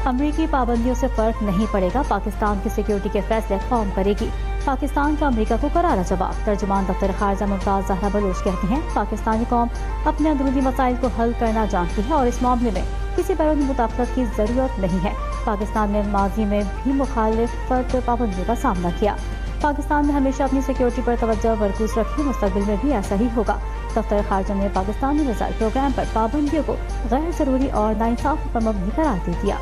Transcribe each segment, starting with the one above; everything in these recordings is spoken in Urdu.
امریکی پابندیوں سے فرق نہیں پڑے گا، پاکستان کی سیکیورٹی کے فیصلے قوم کرے گی، پاکستان کا امریکہ کو کرارا جواب۔ ترجمان دفتر خارجہ ممتاز زہرا بلوچ کہتی ہیں، پاکستانی قوم اپنے اندرونی مسائل کو حل کرنا جانتی ہے اور اس معاملے میں کسی بیرونی مداخلت کی ضرورت نہیں ہے۔ پاکستان نے ماضی میں بھی مخالفت پابندیوں کا سامنا کیا۔ پاکستان نے ہمیشہ اپنی سیکیورٹی پر توجہ مرکوز رکھی، مستقبل میں بھی ایسا ہی ہوگا۔ دفتر خارجہ نے پاکستانی میزائل پروگرام پر پابندیوں کو غیر ضروری اور ناانصافی پر مبنی قرار دے دیا۔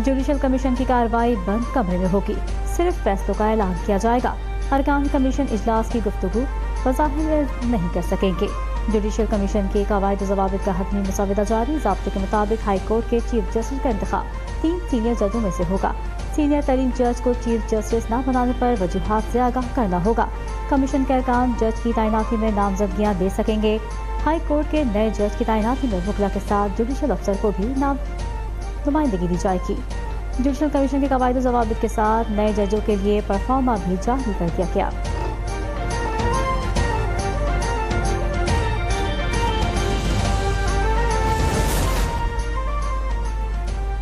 جوڈیشل کمیشن کی کارروائی بند کمرے میں ہوگی، صرف فیصلوں کا اعلان کیا جائے گا۔ ارکان کمیشن اجلاس کی گفتگو بظاہر نہیں کر سکیں گے۔ جوڈیشل کمیشن کے قواعد و ضوابط کا حتمی مسودہ جاری، ضابطے کے مطابق ہائی کورٹ کے چیف جسٹس کا انتخاب 3 سینئر ججوں میں سے ہوگا۔ سینئر ترین جج کو چیف جسٹس نہ بنانے پر وجوہات سے آگاہ کرنا ہوگا۔ کمیشن کے ارکان جج کی تعیناتی میں نامزدگیاں دے سکیں گے۔ ہائی کورٹ کے نئے جج کی تعیناتی میں وکلا کے ساتھ جوڈیشل افسر کو بھی نمائندگی دی جائے گی۔ جوڈیشل کمیشن کے قواعد و ضوابط کے ساتھ نئے ججوں کے لیے پرفارما بھی جاری کر دیا گیا۔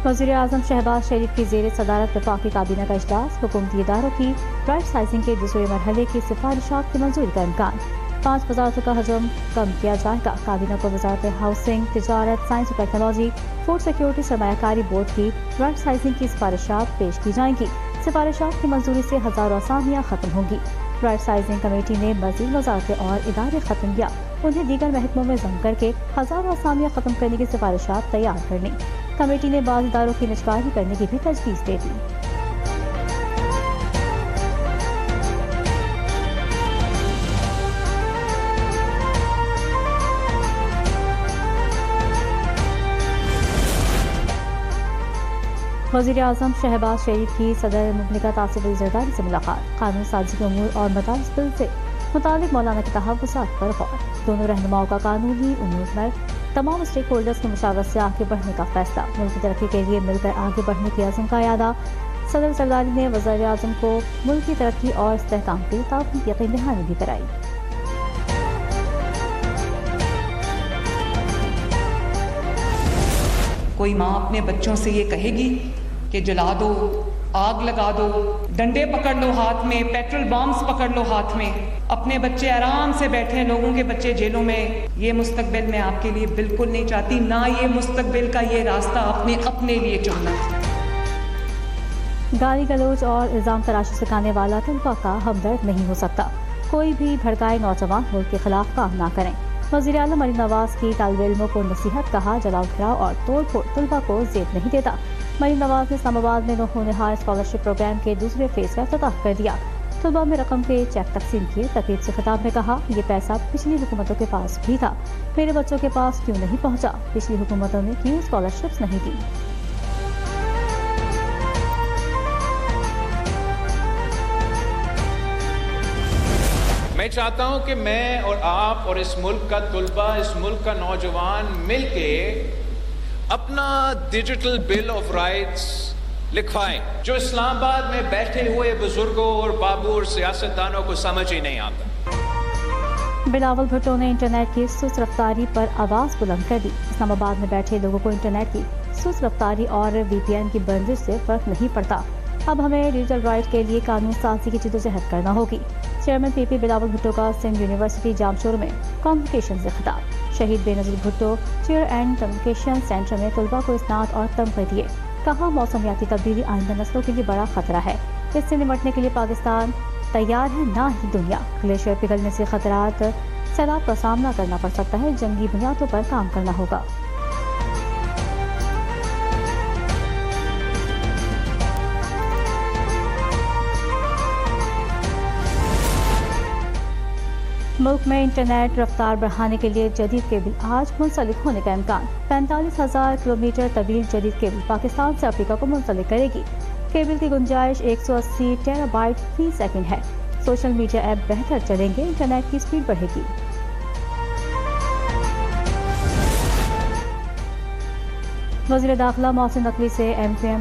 وزیر اعظم شہباز شریف کی زیر صدارت وفاقی کابینہ کا اجلاس، حکومتی اداروں کی رائٹ سائزنگ کے دوسرے مرحلے کی سفارشات کی منظوری کا امکان۔ 5 وزارتوں کا حجم کم کیا جائے گا۔ کابینہ کو وزارت ہاؤسنگ، تجارت، سائنس و ٹیکنالوجی، فوڈ سیکیورٹی، سرمایہ کاری بورڈ کی رائٹ سائزنگ کی سفارشات پیش کی جائیں گی۔ سفارشات کی منظوری سے ہزاروں اسامیاں ختم ہوں گی۔ رائٹ سائزنگ کمیٹی نے مزید وزارتیں اور ادارے ختم یا انہیں دیگر محکموں میں ضم کر کے ہزاروں اسامیاں ختم کرنے کی سفارشات تیار کرنی۔ کمیٹی نے بعض اداروں کی نجکاری کرنے کی بھی تجویز دے دی۔ وزیر اعظم شہباز شریف کی صدر مملکت آصف علی زرداری سے ملاقات، قانون سازی کے امور اور مدارس بل سے متعلق مولانا کے تحفظات پر غور۔ دونوں رہنماؤں کا قانونی امور میں تمام اسٹیک ہولڈرز کی مشاورت سے آگے بڑھنے کا فیصلہ، ملک کی ترقی کے لیے مل کر آگے بڑھنے کے عزم کا اعادہ۔ صدر زرداری نے وزیر اعظم کو ملک کی ترقی اور استحکام کے لیے تعاون کی یقین دہانی بھی کرائی۔ کوئی ماں اپنے بچوں سے یہ کہے گی کہ جلا دو، آگ لگا دو، ڈنڈے پکڑ لو ہاتھ میں، پیٹرول بامز پکڑ لو ہاتھ میں، اپنے بچے آرام سے بیٹھے، لوگوں کے بچے جیلوں میں؟ یہ مستقبل میں آپ کے لیے بالکل نہیں چاہتی، نہ یہ مستقبل کا یہ راستہ اپنے لیے چننا۔ گالی گلوچ اور الزام تراشی سکھانے والا طلبہ کا ہمدرد نہیں ہو سکتا۔ کوئی بھی بھڑکائے نوجوان ملک کے خلاف کام نہ کریں۔ وزیر اعظم مریم نواز کی طالب علموں کو نصیحت، کہا جلاؤ گھراؤ اور توڑ پھوڑ طلبہ کو زیب نہیں دیتا۔ مریم نواز نے اسلام آباد میں ہونہار اسکالرشپ پروگرام کے دوسرے فیز کا افتتاح کر دیا۔ طلبہ میں رقم کے چیک تقسیم کیے۔ تقریب سے خطاب میں کہا، یہ پیسہ پچھلی حکومتوں کے پاس بھی تھا، میرے بچوں کے پاس کیوں نہیں پہنچا؟ پچھلی حکومتوں نے کیوں اسکالرشپس نہیں دی؟ میں چاہتا ہوں کہ میں اور آپ اور اس ملک کا طلبہ، اس ملک کا نوجوان مل کے اپنا ڈیجیٹل بل آف رائٹس لکھوائیں، جو اسلام آباد میں بیٹھے ہوئے بزرگوں اور بابو اور سیاستدانوں کو سمجھ ہی نہیں آتا۔ بلاول بھٹو نے انٹرنیٹ کی سست رفتاری پر آواز بلند کر دی۔ اسلام آباد میں بیٹھے لوگوں کو انٹرنیٹ کی سست رفتاری اور وی پی این کی بندش سے فرق نہیں پڑتا۔ اب ہمیں ڈیجیٹل رائٹ کے لیے قانون سازی کی جدوجہد کرنا ہوگی۔ چیئرمین پی پی بلاول بھٹو کا سندھ یونیورسٹی جام شور میں کانوکیشن سے خطاب۔ شہید Benazir Bhutto chair and convocation centre میں طلباء کو اسناد اور تمغے دیے۔ کہا، موسمیاتی تبدیلی آئندہ نسلوں کے لیے بڑا خطرہ ہے، اس سے نمٹنے کے لیے پاکستان تیار ہے، نہ ہی دنیا۔ گلیشیئر پگھلنے سے خطرات، سیلاب کا سامنا کرنا پڑ سکتا ہے، جنگی بنیادوں پر کام کرنا ہوگا۔ ملک میں انٹرنیٹ رفتار بڑھانے کے لیے جدید کیبل آج منسلک ہونے کا امکان۔ 45,000 کلومیٹر طویل جدید کیبل پاکستان سے افریقہ کو منسلک کرے گی۔ کیبل کی گنجائش 180 ٹیرا بائٹ فی سیکنڈ ہے۔ سوشل میڈیا ایپ بہتر چلیں گے، انٹرنیٹ کی سپیڈ بڑھے گی۔ وزیر داخلہ محسن نقوی سے ایم کیو ایم